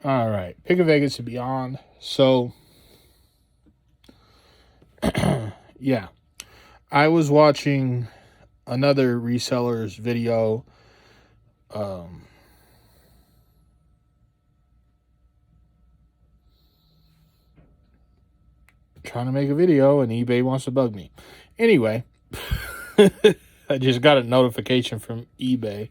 All right, Pick a Vegas and Beyond. So, yeah, I was watching another reseller's video. Um, Trying to make a video, and eBay wants to bug me. Anyway, I just got a notification from eBay.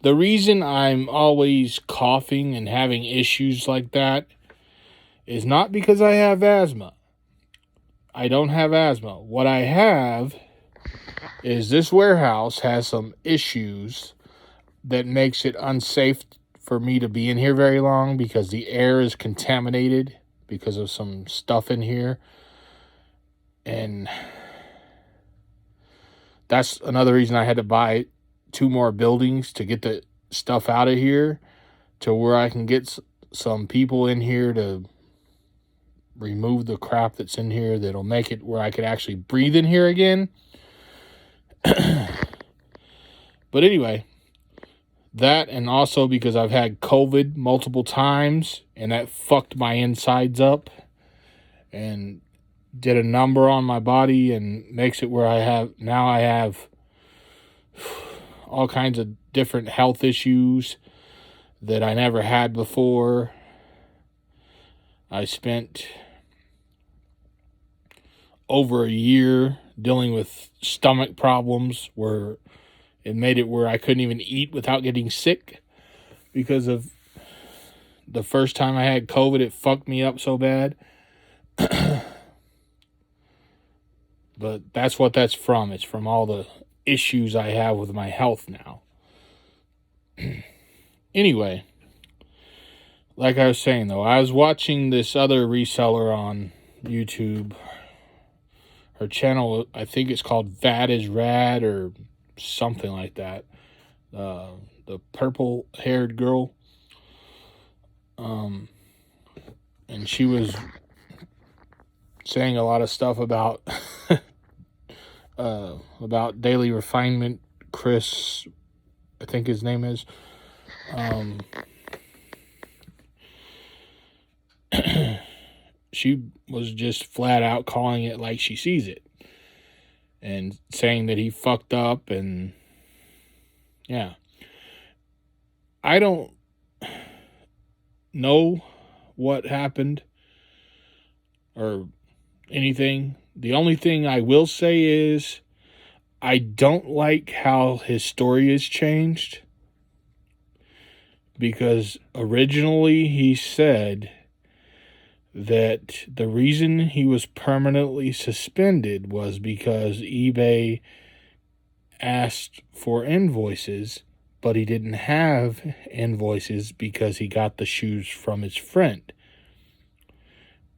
The reason I'm always coughing and having issues like that is not because I have asthma. I don't have asthma. What I have is this warehouse has some issues that makes it unsafe for me to be in here very long because the air is contaminated because of some stuff in here. And that's another reason I had to buy 2 more buildings to get the stuff out of here to where I can get some people in here to remove the crap that's in here that'll make it where I could actually breathe in here again. But anyway, that, and also because I've had COVID multiple times and that fucked my insides up and did a number on my body and makes it where I have all kinds of different health issues that I never had before. I spent over a year dealing with stomach problems where it made it where I couldn't even eat without getting sick because of the first time I had COVID. It fucked me up so bad. But that's what that's from. It's from all the issues I have with my health now. Anyway, like I was saying, though, I was watching this other reseller on YouTube. Her channel, I think it's called Vat is Rad or something like that. The purple-haired girl. And she was saying a lot of stuff about Daily Refinement. Chris, I think his name is. She was just flat out calling it like she sees it and saying that he fucked up. And yeah, I don't know what happened or anything. The only thing I will say is I don't like how his story has changed, because originally he said that the reason he was permanently suspended was because eBay asked for invoices, but he didn't have invoices because he got the shoes from his friend.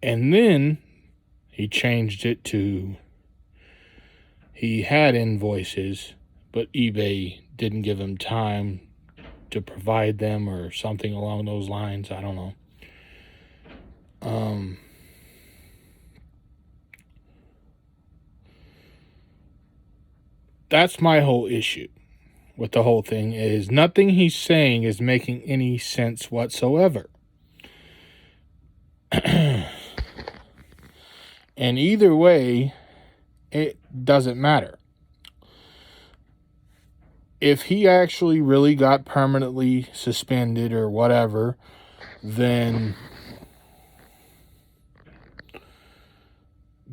And then he changed it to he had invoices, but eBay didn't give him time to provide them or something along those lines. I don't know. That's my whole issue with the whole thing, is nothing he's saying is making any sense whatsoever. And either way, it doesn't matter. If he actually really got permanently suspended or whatever, then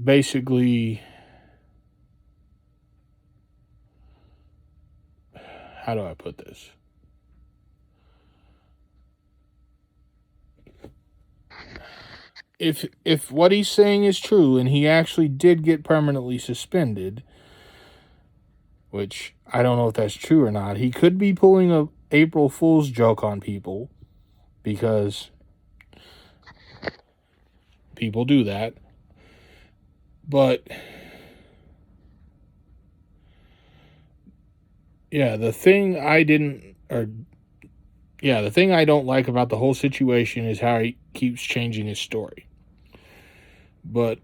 basically, how do I put this? If what he's saying is true and he actually did get permanently suspended, which I don't know if that's true or not, he could be pulling a April Fool's joke on people, because people do that. But yeah, the thing I don't like about the whole situation is how he keeps changing his story. But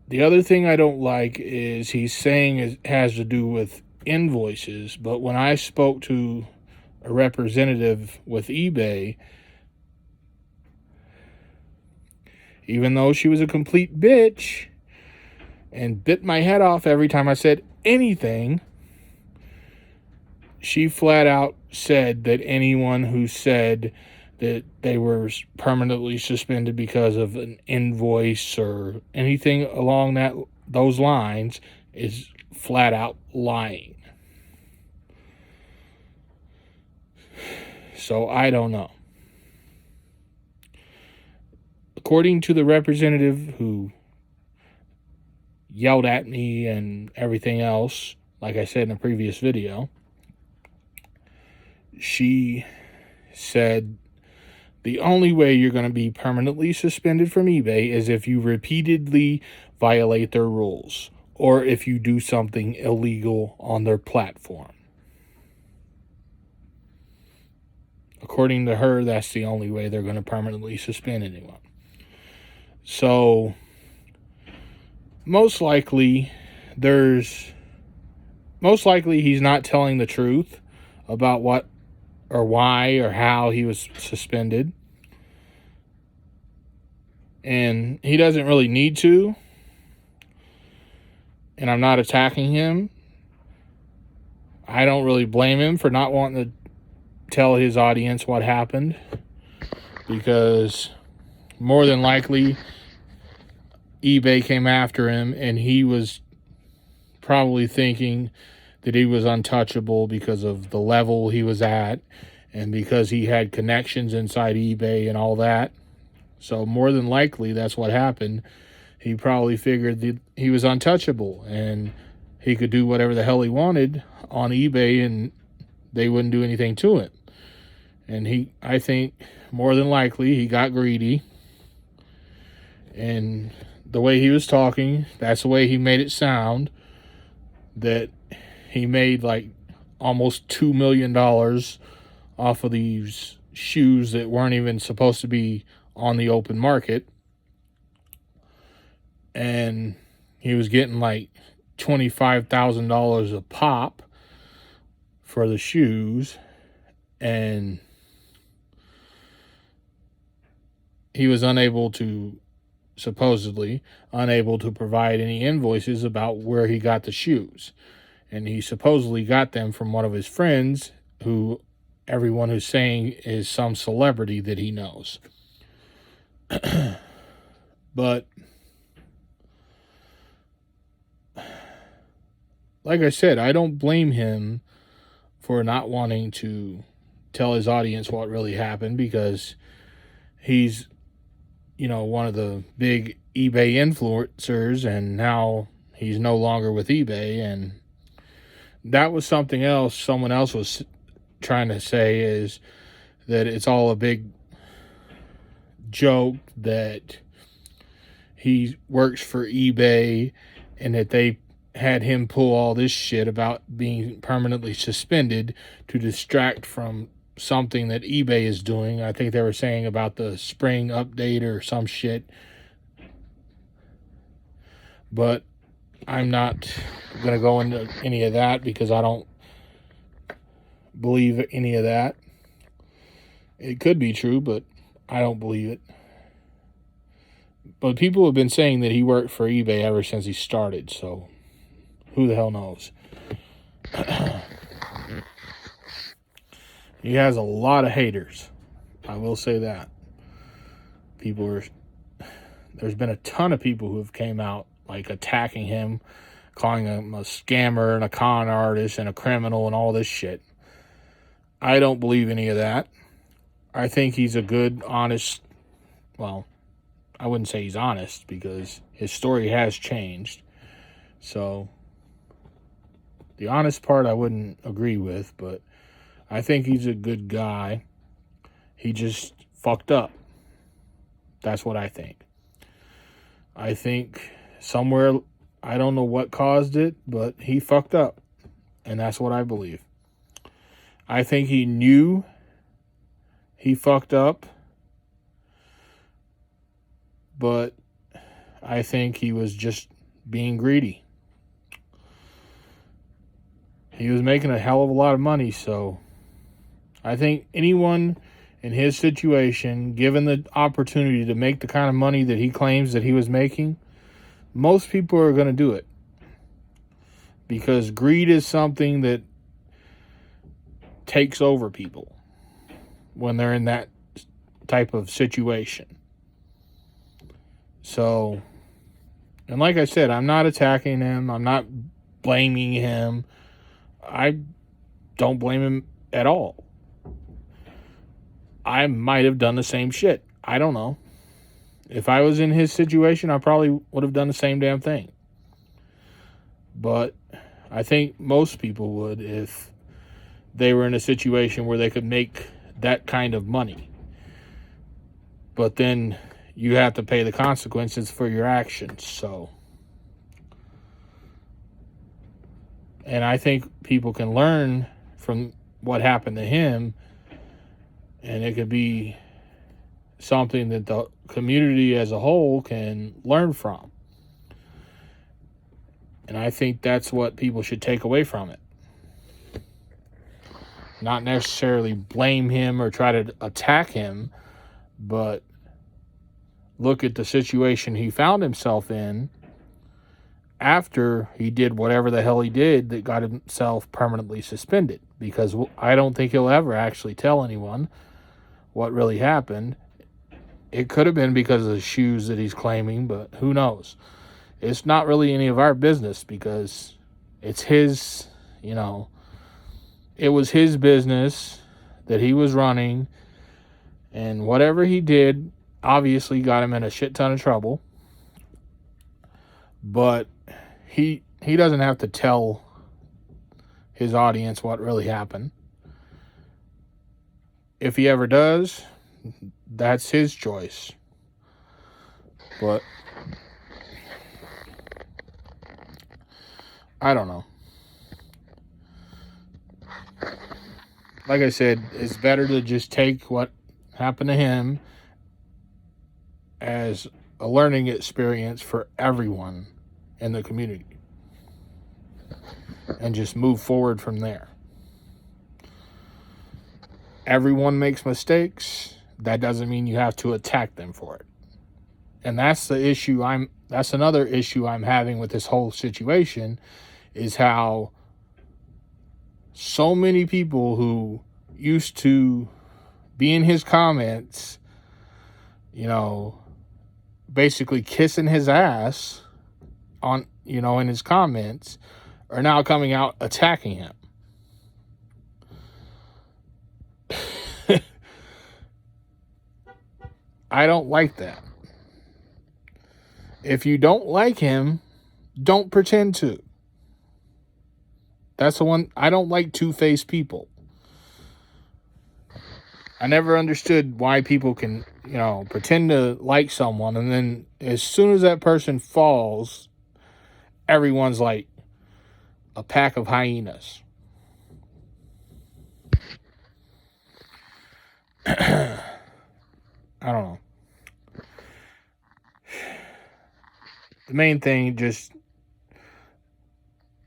the other thing I don't like is he's saying it has to do with invoices. But when I spoke to a representative with eBay, even though she was a complete bitch and bit my head off every time I said anything, she flat out said that anyone who said that they were permanently suspended because of an invoice or anything along those lines is flat out lying. So I don't know. According to the representative who yelled at me and everything else, like I said in a previous video, she said the only way you're going to be permanently suspended from eBay is if you repeatedly violate their rules or if you do something illegal on their platform. According to her, that's the only way they're going to permanently suspend anyone. So, most likely he's not telling the truth about what or why or how he was suspended. And he doesn't really need to. And I'm not attacking him. I don't really blame him for not wanting to tell his audience what happened, because more than likely eBay came after him and he was probably thinking that he was untouchable because of the level he was at and because he had connections inside eBay and all that. So more than likely that's what happened. He probably figured that he was untouchable and he could do whatever the hell he wanted on eBay and they wouldn't do anything to it. And I think more than likely he got greedy, and the way he was talking, that's the way he made it sound, that he made like almost $2 million off of these shoes that weren't even supposed to be on the open market. And he was getting like $25,000 a pop for the shoes. And he was supposedly unable to provide any invoices about where he got the shoes. And he supposedly got them from one of his friends, who everyone who's saying is some celebrity that he knows. But like I said, I don't blame him for not wanting to tell his audience what really happened, because he's, one of the big eBay influencers, and now he's no longer with eBay. And that was something else someone else was trying to say, is that it's all a big joke that he works for eBay and that they had him pull all this shit about being permanently suspended to distract from something that eBay is doing. I think they were saying about the spring update or some shit. But I'm not going to go into any of that because I don't believe any of that. It could be true, but I don't believe it. But people have been saying that he worked for eBay ever since he started, so who the hell knows? He has a lot of haters. I will say that. There's been a ton of people who have came out like attacking him, calling him a scammer and a con artist and a criminal and all this shit. I don't believe any of that. I think he's a good, honest, well, I wouldn't say he's honest because his story has changed. So the honest part I wouldn't agree with, but I think he's a good guy. He just fucked up. That's what I think. I think somewhere, I don't know what caused it, but he fucked up. And that's what I believe. I think he knew he fucked up, but I think he was just being greedy. he was making a hell of a lot of money. So I think anyone in his situation, given the opportunity to make the kind of money that he claims that he was making, most people are going to do it. Because greed is something that takes over people when they're in that type of situation. So, and like I said, I'm not attacking him. I'm not blaming him. I don't blame him at all. I might have done the same shit. I don't know. If I was in his situation, I probably would have done the same damn thing. But I think most people would if they were in a situation where they could make that kind of money. But then you have to pay the consequences for your actions. So, and I think people can learn from what happened to him, and it could be something that the community as a whole can learn from. And I think that's what people should take away from it. Not necessarily blame him or try to attack him, but look at the situation he found himself in after he did whatever the hell he did that got himself permanently suspended. Because I don't think he'll ever actually tell anyone what really happened. It could have been because of the shoes that he's claiming, but who knows? It's not really any of our business because it's his, it was his business that he was running, and whatever he did obviously got him in a shit ton of trouble. But he doesn't have to tell his audience what really happened. If he ever does, that's his choice. But I don't know. Like I said, it's better to just take what happened to him as a learning experience for everyone in the community and just move forward from there. Everyone makes mistakes. That doesn't mean you have to attack them for it. And that's the issue that's another issue I'm having with this whole situation, is how so many people who used to be in his comments, basically kissing his ass on, in his comments, are now coming out attacking him. I don't like that. If you don't like him, don't pretend to. That's the one. I don't like two-faced people. I never understood why people can, pretend to like someone, and then as soon as that person falls, everyone's like a pack of hyenas. I don't know. The main thing, just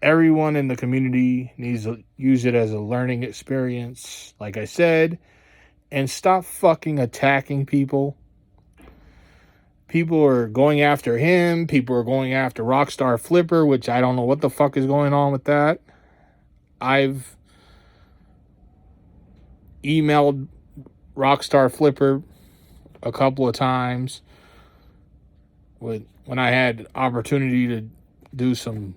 everyone in the community needs to use it as a learning experience, like I said, and stop fucking attacking people. People are going after him. People are going after Rockstar Flipper, which I don't know what the fuck is going on with that. I've emailed Rockstar Flipper a couple of times when I had opportunity to do some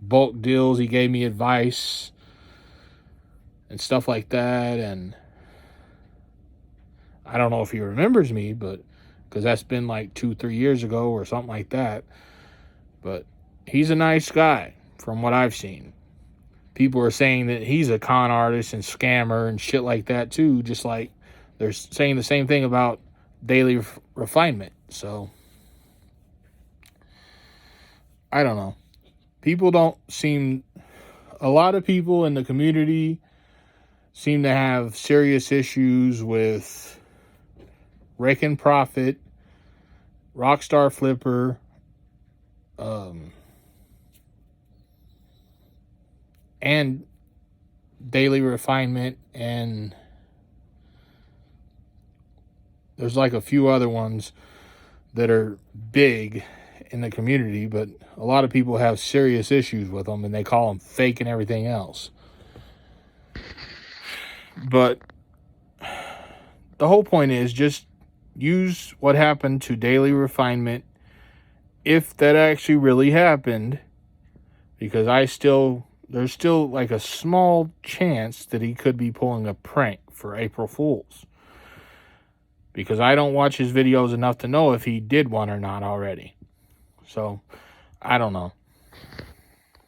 bulk deals. He gave me advice and stuff like that, and I don't know if he remembers me, but because that's been like 2-3 years ago or something like that. But he's a nice guy from what I've seen. People are saying that he's a con artist and scammer and shit like that too, just like they're saying the same thing about Daily Refinement. So I don't know. A lot of people in the community seem to have serious issues with Rick and Profit, Rockstar Flipper, and Daily Refinement, and there's like a few other ones that are big in the community, but a lot of people have serious issues with them, and they call them fake and everything else. But the whole point is just use what happened to Daily Refinement, if that actually really happened, because there's still like a small chance that he could be pulling a prank for April Fools, because I don't watch his videos enough to know if he did one or not already. So I don't know.